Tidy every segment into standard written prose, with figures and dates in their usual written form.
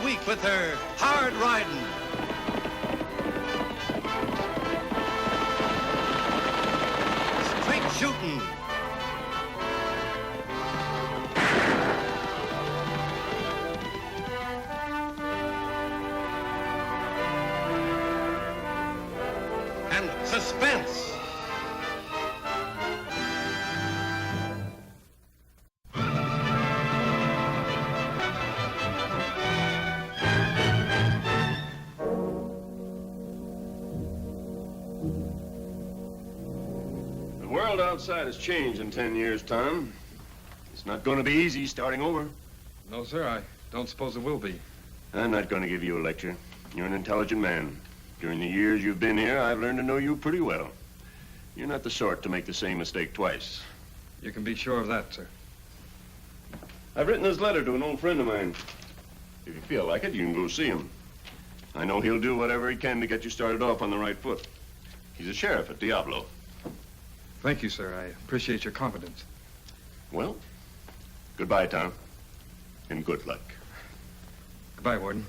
week with her hard riding. Straight shooting. And suspense. The world outside has changed in 10 years' time. It's not going to be easy starting over. No, sir, I don't suppose it will be. I'm not going to give you a lecture. You're an intelligent man. During the years you've been here, I've learned to know you pretty well. You're not the sort to make the same mistake twice. You can be sure of that, sir. I've written this letter to an old friend of mine. If you feel like it, you can go see him. I know he'll do whatever he can to get you started off on the right foot. He's a sheriff at Diablo. Thank you, sir. I appreciate your confidence. Well, goodbye, Tom, and good luck. Goodbye, Warden.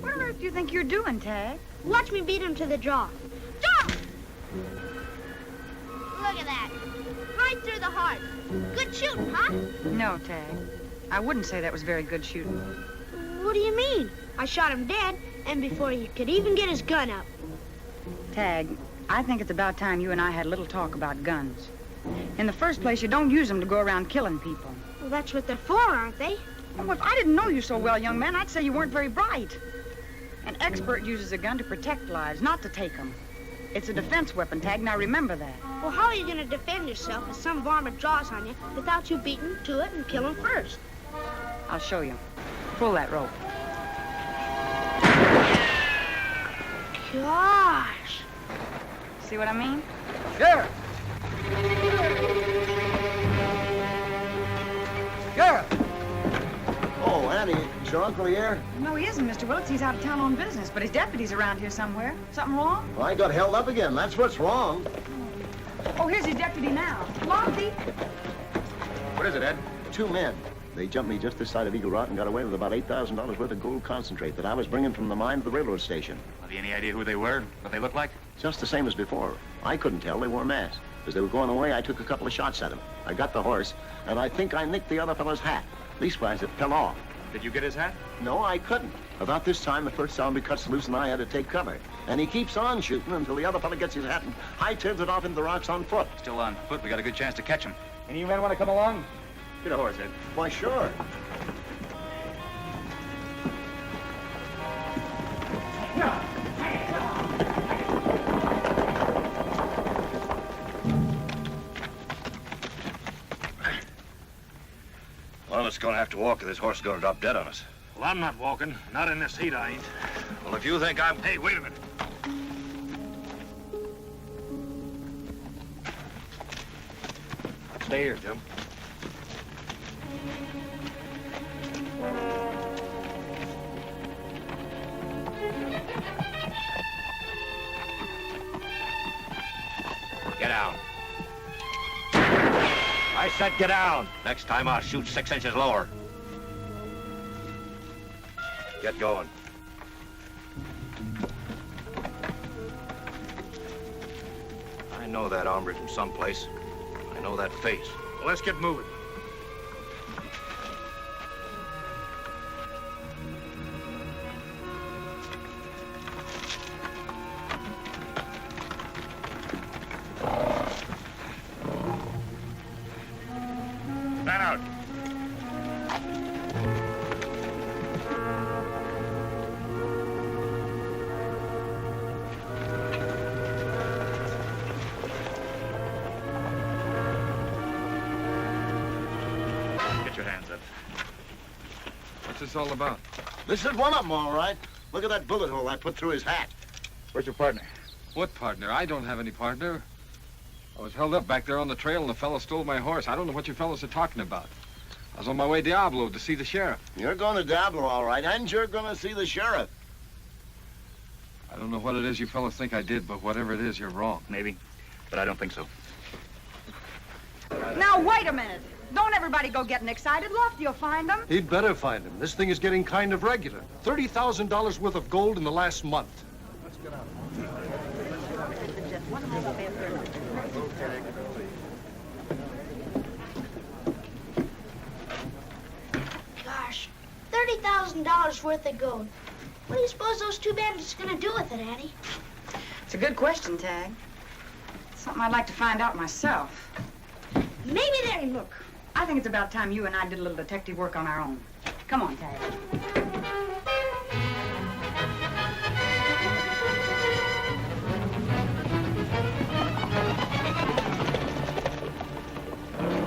What on earth do you think you're doing, Tagg? Watch me beat him to the draw. Draw! Look at that. Right through the heart. Good shooting, huh? No, Tagg. I wouldn't say that was very good shooting. What do you mean? I shot him dead, and before he could even get his gun up. Tagg, I think it's about time you and I had a little talk about guns. In the first place, you don't use them to go around killing people. Well, that's what they're for, aren't they? Well, if I didn't know you so well, young man, I'd say you weren't very bright. An expert uses a gun to protect lives, not to take them. It's a defense weapon, Tagg. Now remember that. Well, how are you going to defend yourself if some varmint draws on you without you beating to it and kill him first? I'll show you. Pull that rope. Gosh. See what I mean? Sheriff! Sheriff! Oh, Annie, is your uncle here? No, he isn't, Mr. Willits. He's out of town on business, but his deputy's around here somewhere. Something wrong? Well, I got held up again. That's what's wrong. Oh, here's his deputy now. Lofty. What is it, Ed? 2 men. They jumped me just this side of Eagle Rock and got away with about $8,000 worth of gold concentrate that I was bringing from the mine to the railroad station. Have you any idea who they were? What they looked like? Just the same as before. I couldn't tell. They wore masks. As they were going away, I took a couple of shots at them. I got the horse, and I think I nicked the other fellow's hat. Leastwise, it fell off. Did you get his hat? No, I couldn't. About this time, the first zombie cuts loose, and I had to take cover. And he keeps on shooting until the other fellow gets his hat and high-turns it off into the rocks on foot. Still on foot. We got a good chance to catch him. Any of you men want to come along? Get a horse, Ed. Why, sure. One of us is going to have to walk or this horse is going to drop dead on us. Well, I'm not walking. Not in this heat, I ain't. Well, if you think I'm... Hey, wait a minute. Stay here, Jim. Get down. I said get down. Next time I'll shoot 6 inches lower. Get going. I know that hombre from someplace. I know that face. Well, let's get moving. Stand out. Get your hands up. What's this all about? This is one of them, all right. Look at that bullet hole I put through his hat. Where's your partner? What partner? I don't have any partner. I was held up back there on the trail and the fellow stole my horse. I don't know what you fellows are talking about. I was on my way to Diablo to see the sheriff. You're going to Diablo, all right, and you're going to see the sheriff. I don't know what it is you fellas think I did, but whatever it is, you're wrong. Maybe, but I don't think so. Now, wait a minute. Don't everybody go getting excited. Lofty will find them. He'd better find him. This thing is getting kind of regular. $30,000 worth of gold in the last month. Let's get out. Gosh, $30,000 worth of gold. What do you suppose those two bandits are going to do with it, Annie? It's a good question, Tagg. It's something I'd like to find out myself. Maybe they're... Look, I think it's about time you and I did a little detective work on our own. Come on, Tagg.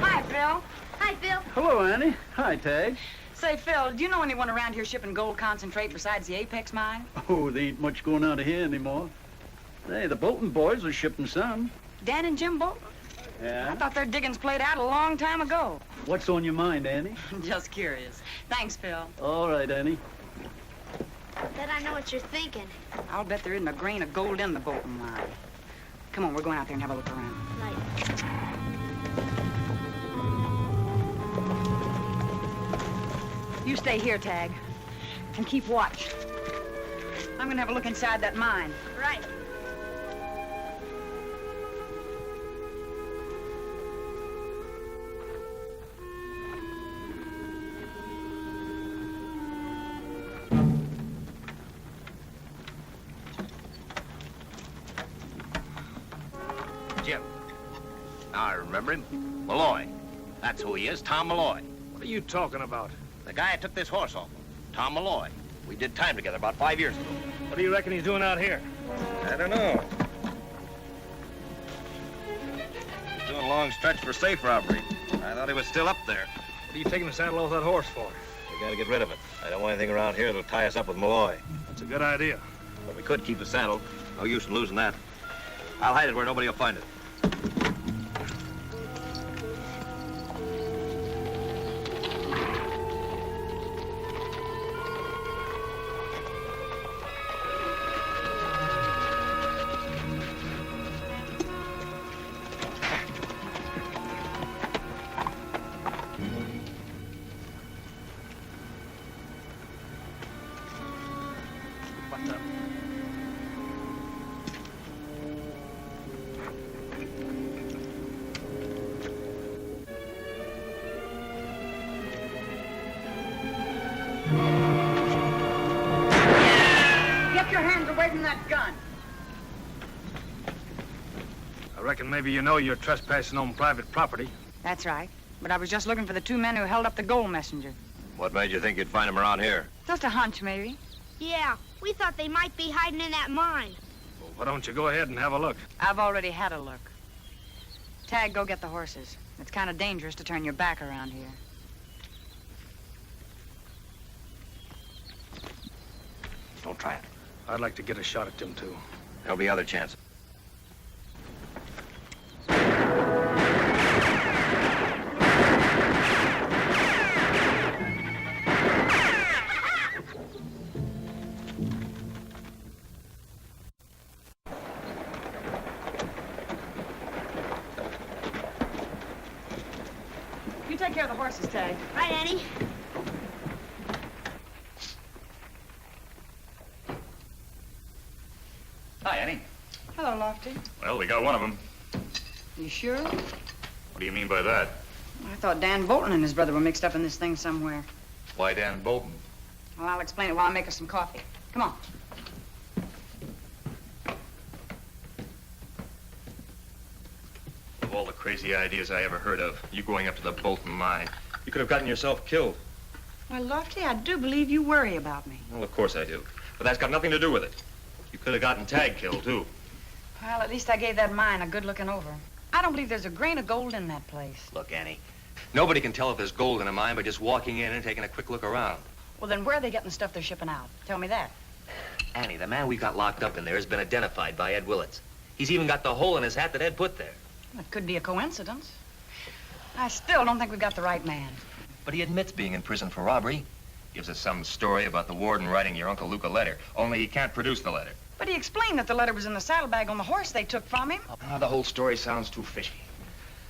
Hi, Phil. Hi, Phil. Hello, Annie. Hi, Tagg. Say, Phil, do you know anyone around here shipping gold concentrate besides the Apex mine? Oh, there ain't much going out of here anymore. Hey, the Bolton boys are shipping some. Dan and Jim Bolton? Yeah? I thought their diggings played out a long time ago. What's on your mind, Annie? Just curious. Thanks, Phil. All right, Annie. Bet I know what you're thinking. I'll bet there isn't a grain of gold in the Bolton mine. Come on, we're going out there and have a look around. Right. You stay here, Tagg, and keep watch. I'm gonna have a look inside that mine. Right. Jim. Now I remember him. Malloy. That's who he is, Tom Malloy. What are you talking about? The guy I took this horse off of. Tom Malloy. We did time together about 5 years ago. What do you reckon he's doing out here? I don't know. He's doing a long stretch for safe robbery. I thought he was still up there. What are you taking the saddle off that horse for? We gotta get rid of it. I don't want anything around here that'll tie us up with Malloy. That's a good idea. But we could keep the saddle. No use in losing that. I'll hide it where nobody will find it. Get your hands away from that gun. I reckon maybe you know you're trespassing on private property. That's right. But I was just looking for the two men who held up the gold messenger. What made you think you'd find him around here? Just a hunch, maybe. Yeah, we thought they might be hiding in that mine. Well, why don't you go ahead and have a look? I've already had a look. Tagg, go get the horses. It's kind of dangerous to turn your back around here. Don't try it. I'd like to get a shot at them, too. There'll be other chances. You take care of the horses, Tagg. Right, Annie? Hi, Annie. Hello, Lofty. Well, we got one of them. You sure? What do you mean by that? I thought Dan Bolton and his brother were mixed up in this thing somewhere. Why Dan Bolton? Well, I'll explain it while I make us some coffee. Come on. Of all the crazy ideas I ever heard of, you going up to the Bolton mine. You could have gotten yourself killed. Well, Lofty, I do believe you worry about me. Well, of course I do. But that's got nothing to do with it. You could have gotten Tagg killed, too. Well, at least I gave that mine a good looking over. I don't believe there's a grain of gold in that place. Look, Annie, nobody can tell if there's gold in a mine by just walking in and taking a quick look around. Well, then where are they getting the stuff they're shipping out? Tell me that. Annie, the man we got locked up in there has been identified by Ed Willits. He's even got the hole in his hat that Ed put there. It could be a coincidence. I still don't think we've got the right man. But he admits being in prison for robbery. Gives us some story about the warden writing your Uncle Luke a letter, only he can't produce the letter. But But he explained that the letter was in the saddlebag on the horse they took from him. The whole story sounds too fishy.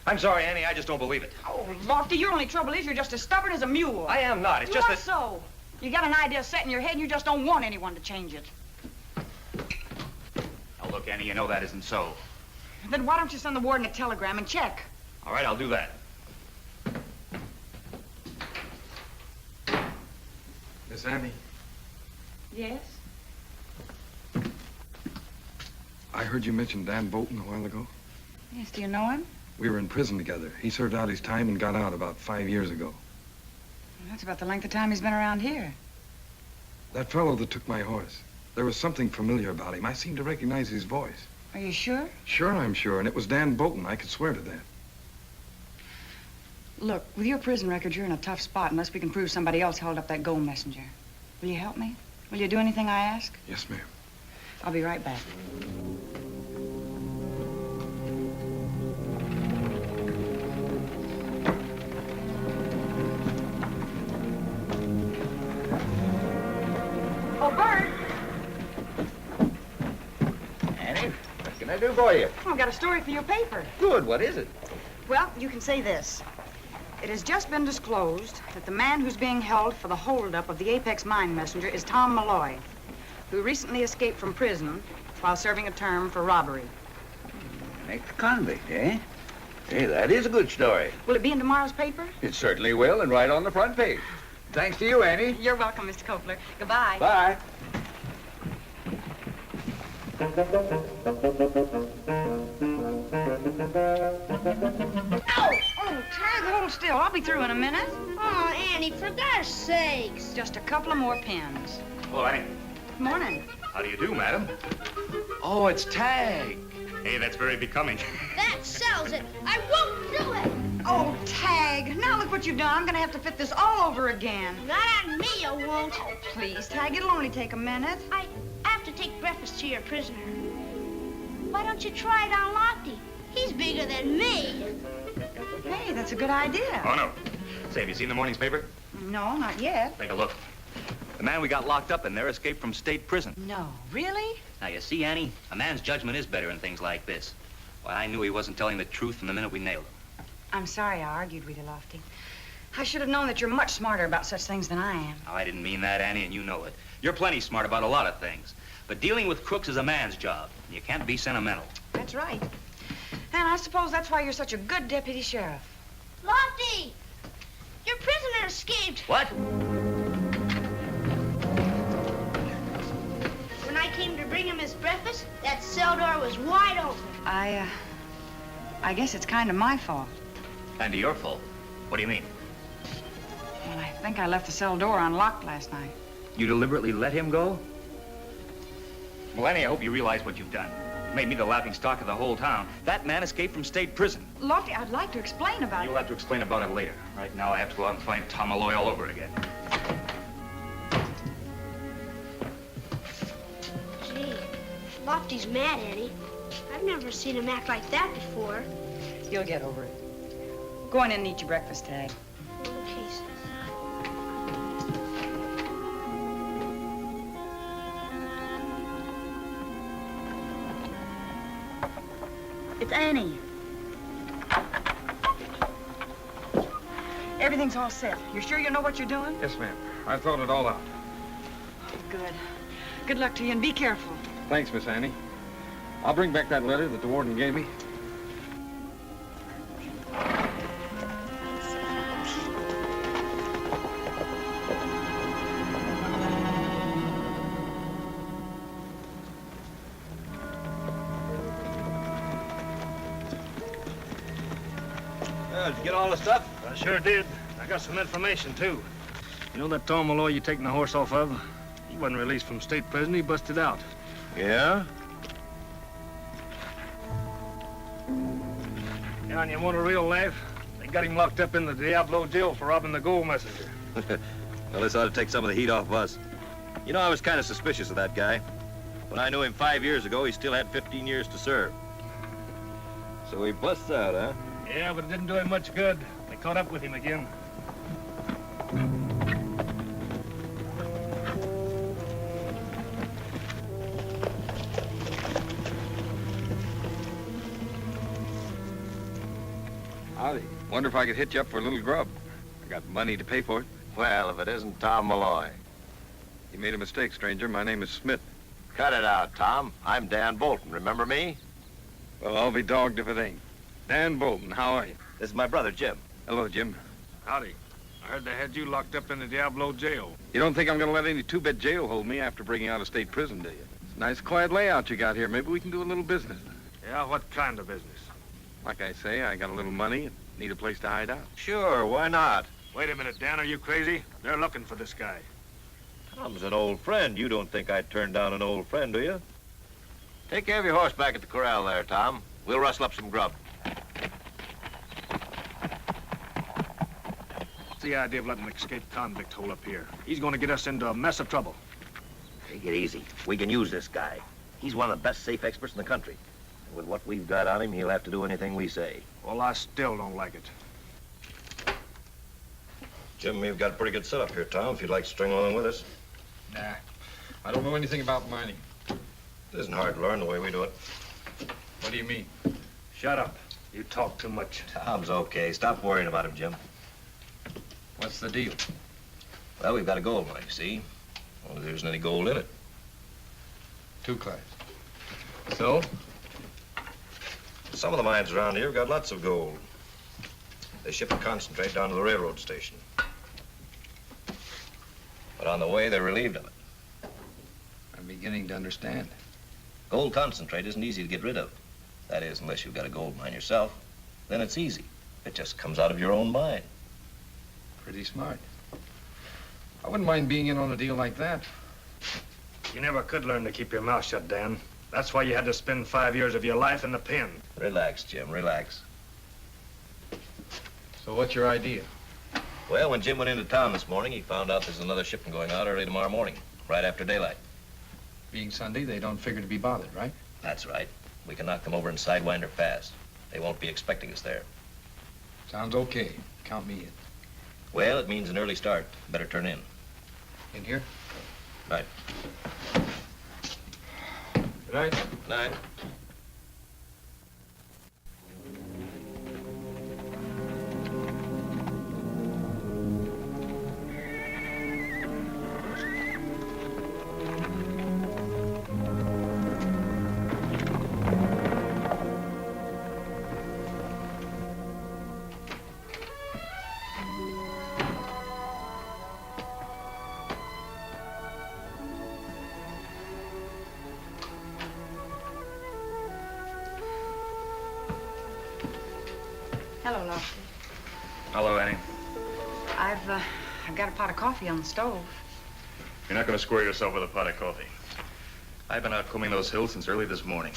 I'm sorry, Annie, I just don't believe it. Oh, Lofty, your only trouble is you're just as stubborn as a mule. I am not. It's You just are that... so. You got an idea set in your head and you just don't want anyone to change it. Now, look, Annie, you know that isn't so. Then why don't you send the warden a telegram and check? All right, I'll do that. Miss Annie, Yes? I heard you mention Dan Bolton a while ago. Yes, do you know him? We were in prison together. He served out his time and got out about 5 years ago. Well, that's about the length of time he's been around here. That fellow that took my horse, there was something familiar about him. I seemed to recognize his voice. Are you sure? Sure, I'm sure, and it was Dan Bolton. I could swear to that. Look, with your prison record, you're in a tough spot unless we can prove somebody else held up that gold messenger. Will you help me? Will you do anything I ask? Yes, ma'am. I'll be right back. Oh, Bert! Annie, what can I do for you? Oh, I've got a story for your paper. Good, what is it? Well, you can say this. It has just been disclosed that the man who's being held for the holdup of the Apex mine messenger is Tom Malloy, who recently escaped from prison while serving a term for robbery. Ex-convict, eh? Hey, that is a good story. Will it be in tomorrow's paper? It certainly will, and right on the front page. Thanks to you, Annie. You're welcome, Mr. Kopler. Goodbye. Bye. Ow! Oh, Tagg, hold still. I'll be through in a minute. Oh, Annie, for gosh sakes. Just a couple of more pins. Hello, Annie. Good morning. How do you do, madam? Oh, it's Tagg. Hey, that's very becoming. That sells it. I won't do it. Oh, Tagg, now look what you've done. I'm going to have to fit this all over again. Not on me, you won't. Oh, please, Tagg, it'll only take a minute. I have to take breakfast to your prisoner. Why don't you try it on Lofty? He's bigger than me. Hey, that's a good idea. Oh, no. Say, have you seen the morning's paper? No, not yet. Take a look. The man we got locked up in there escaped from state prison. No, really? Now, you see, Annie, a man's judgment is better in things like this. Why, I knew he wasn't telling the truth from the minute we nailed him. I'm sorry I argued with you, Lofty. I should have known that you're much smarter about such things than I am. Oh, I didn't mean that, Annie, and you know it. You're plenty smart about a lot of things. But dealing with crooks is a man's job. And you can't be sentimental. That's right. And I suppose that's why you're such a good deputy sheriff. Lofty! Your prisoner escaped. What? When I came to bring him his breakfast, that cell door was wide open. I guess it's kind of my fault. And your fault. What do you mean? Well, I think I left the cell door unlocked last night. You deliberately let him go? Well, Annie, I hope you realize what you've done. You made me the laughing stock of the whole town. That man escaped from state prison. Lofty, I'd like to explain about it. You'll have to explain about it later. Right now, I have to go out and find Tom Malloy all over again. Gee, Lofty's mad, Annie. I've never seen him act like that before. You'll get over it. Go on in and eat your breakfast, Tagg. Okay, sis. It's Annie. Everything's all set. You're sure you know what you're doing? Yes, ma'am. I thought it all out. Good. Good luck to you, and be careful. Thanks, Miss Annie. I'll bring back that letter that the warden gave me. Well, did you get all the stuff? I sure did. I got some information, too. You know that Tom Malloy you taking the horse off of? He wasn't released from state prison. He busted out. Yeah? Yeah, and you want a real laugh? They got him locked up in the Diablo jail for robbing the gold messenger. Well, this ought to take some of the heat off us. You know, I was kind of suspicious of that guy. When I knew him 5 years ago, he still had 15 years to serve. So he busts out, huh? Yeah, but it didn't do him much good. They caught up with him again. Howdy. Wonder if I could hit you up for a little grub. I got money to pay for it. Well, if it isn't Tom Malloy. You made a mistake, stranger. My name is Smith. Cut it out, Tom. I'm Dan Bolton. Remember me? Well, I'll be dogged if it ain't. Dan Bolton, how are you? This is my brother, Jim. Hello, Jim. Howdy. I heard they had you locked up in the Diablo jail. You don't think I'm going to let any two-bit jail hold me after breaking out of state prison, do you? It's a nice, quiet layout you got here. Maybe we can do a little business. Yeah, what kind of business? Like I say, I got a little money and need a place to hide out. Sure, why not? Wait a minute, Dan, are you crazy? They're looking for this guy. Tom's an old friend. You don't think I'd turn down an old friend, do you? Take care of your horse back at the corral there, Tom. We'll rustle up some grub. What's the idea of letting an escaped convict hole up here? He's going to get us into a mess of trouble. Take it easy. We can use this guy. He's one of the best safe experts in the country. And with what we've got on him, he'll have to do anything we say. Well, I still don't like it. Jim, we've got a pretty good setup here, Tom, if you'd like to string along with us. Nah, I don't know anything about mining. It isn't hard to learn the way we do it. What do you mean? Shut up. You talk too much. Tom's okay. Stop worrying about him, Jim. What's the deal? Well, we've got a gold mine, you see. Only there isn't any gold in it. Two class. So? Some of the mines around here have got lots of gold. They ship the concentrate down to the railroad station. But on the way, they're relieved of it. I'm beginning to understand. Gold concentrate isn't easy to get rid of. That is, unless you've got a gold mine yourself. Then it's easy. It just comes out of your own mine. Pretty smart. I wouldn't mind being in on a deal like that. You never could learn to keep your mouth shut, Dan. That's why you had to spend 5 years of your life in the pen. Relax, Jim, relax. So what's your idea? Well, when Jim went into town this morning, he found out there's another shipment going out early tomorrow morning, right after daylight. Being Sunday, they don't figure to be bothered, right? That's right. We can knock them over in Sidewinder fast. They won't be expecting us there. Sounds okay. Count me in. Well, it means an early start. Better turn in. In here? Right. Good night. Good night. Hello, Lofty. Hello, Annie. I've got a pot of coffee on the stove. You're not going to square yourself with a pot of coffee. I've been out combing those hills since early this morning.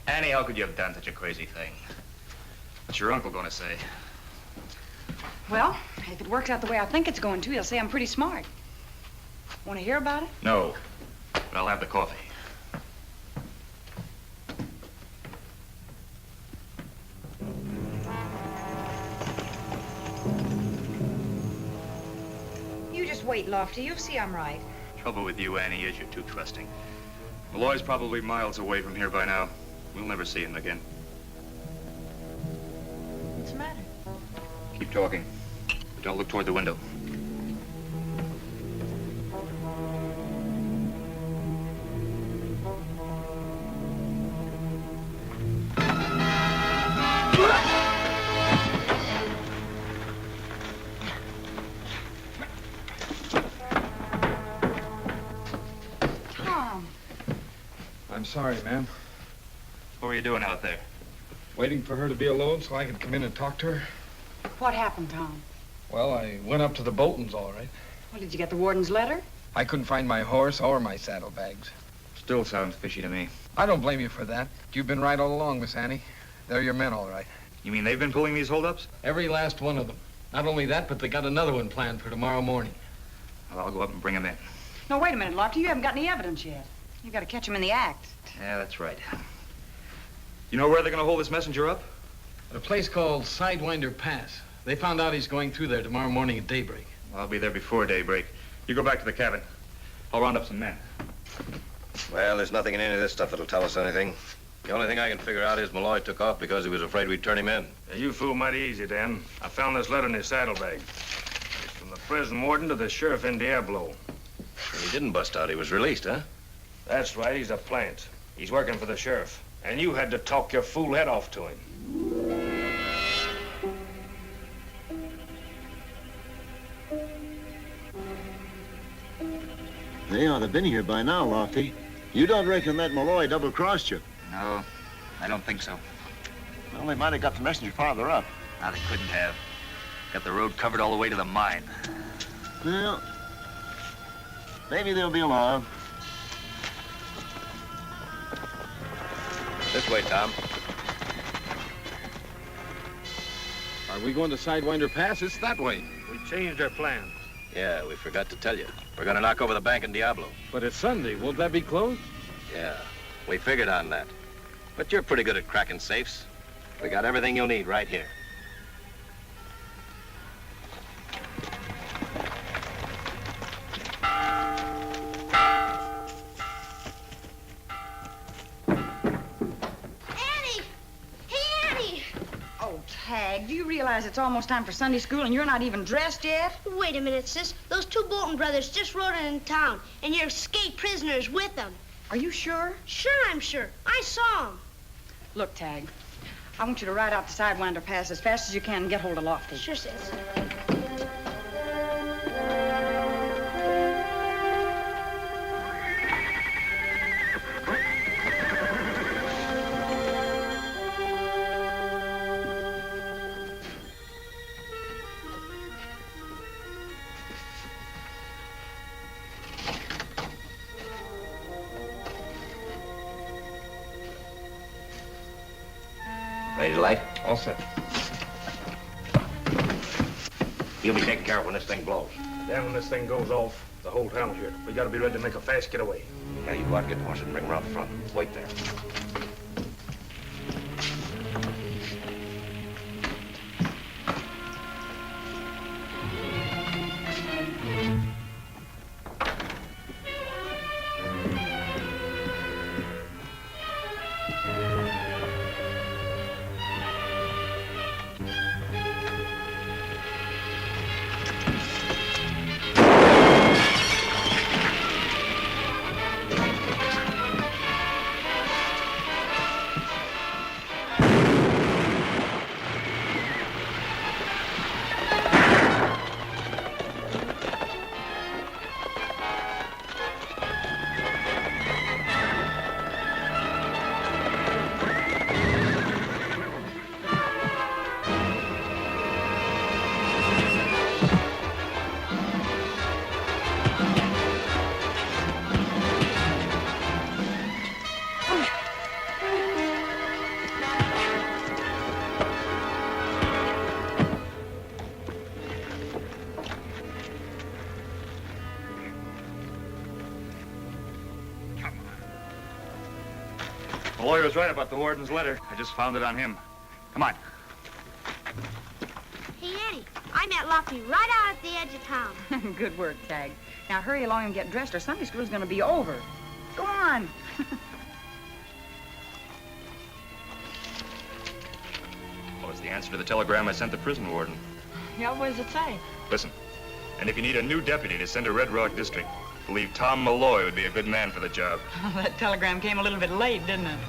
Annie, how could you have done such a crazy thing? What's your uncle going to say? Well, if it works out the way I think it's going to, he'll say I'm pretty smart. Want to hear about it? No, but I'll have the coffee. You just wait, Lofty. You'll see I'm right. Trouble with you, Annie, is you're too trusting. Malloy's probably miles away from here by now. We'll never see him again. What's the matter? Keep talking, but don't look toward the window. Tom. I'm sorry, ma'am. What were you doing out there? Waiting for her to be alone so I could come in and talk to her. What happened, Tom? Well, I went up to the Boltons, all right. Well, did you get the warden's letter? I couldn't find my horse or my saddlebags. Still sounds fishy to me. I don't blame you for that. You've been right all along, Miss Annie. They're your men, all right. You mean they've been pulling these holdups? Every last one of them. Not only that, but they got another one planned for tomorrow morning. Well, I'll go up and bring him in. No, wait a minute, Lofty. You haven't got any evidence yet. You've got to catch him in the act. Yeah, that's right. You know where they're going to hold this messenger up? At a place called Sidewinder Pass. They found out he's going through there tomorrow morning at daybreak. Well, I'll be there before daybreak. You go back to the cabin. I'll round up some men. Well, there's nothing in any of this stuff that'll tell us anything. The only thing I can figure out is Malloy took off because he was afraid we'd turn him in. Yeah, you fool mighty easy, Dan. I found this letter in his saddlebag. It's from the prison warden to the sheriff in Diablo. And he didn't bust out. He was released, huh? That's right. He's a plant. He's working for the sheriff. And you had to talk your fool head off to him. They ought to have been here by now, Lofty. You don't reckon that Malloy double-crossed you? No, I don't think so. Well, they might have got the messenger farther up. No, they couldn't have. Got the road covered all the way to the mine. Well, maybe they'll be along. This way, Tom. Are we going to Sidewinder Pass? It's that way. We changed our plans. Yeah, we forgot to tell you. We're gonna knock over the bank in Diablo. But it's Sunday. Won't that be closed? Yeah, we figured on that. But you're pretty good at cracking safes. We got everything you'll need right here. Annie! Hey, Annie! Oh, Tagg, do you realize it's almost time for Sunday school and you're not even dressed yet? Wait a minute, sis. Those two Bolton brothers just rode in town, and your escaped prisoner's with them. Are you sure? Sure, I'm sure. I saw him. Look, Tagg, I want you to ride out the Sidewinder Pass as fast as you can and get hold of Lofty. Sure, sis. Ready to light? All set. You'll be taking care of when this thing blows. Dan, when this thing goes off, the whole town's here. We gotta be ready to make a fast getaway. Yeah, you go out and get the horse and bring him around the front. Wait there. The lawyer was right about the warden's letter. I just found it on him. Come on. Hey, Annie, I met Lofty right out at the edge of town. Good work, Tagg. Now hurry along and get dressed or Sunday school's gonna be over. Go on. Well, it's the answer to the telegram I sent the prison warden. Yeah, what does it say? Listen, and if you need a new deputy to send to Red Rock District, believe Tom Malloy would be a good man for the job. That telegram came a little bit late, didn't it?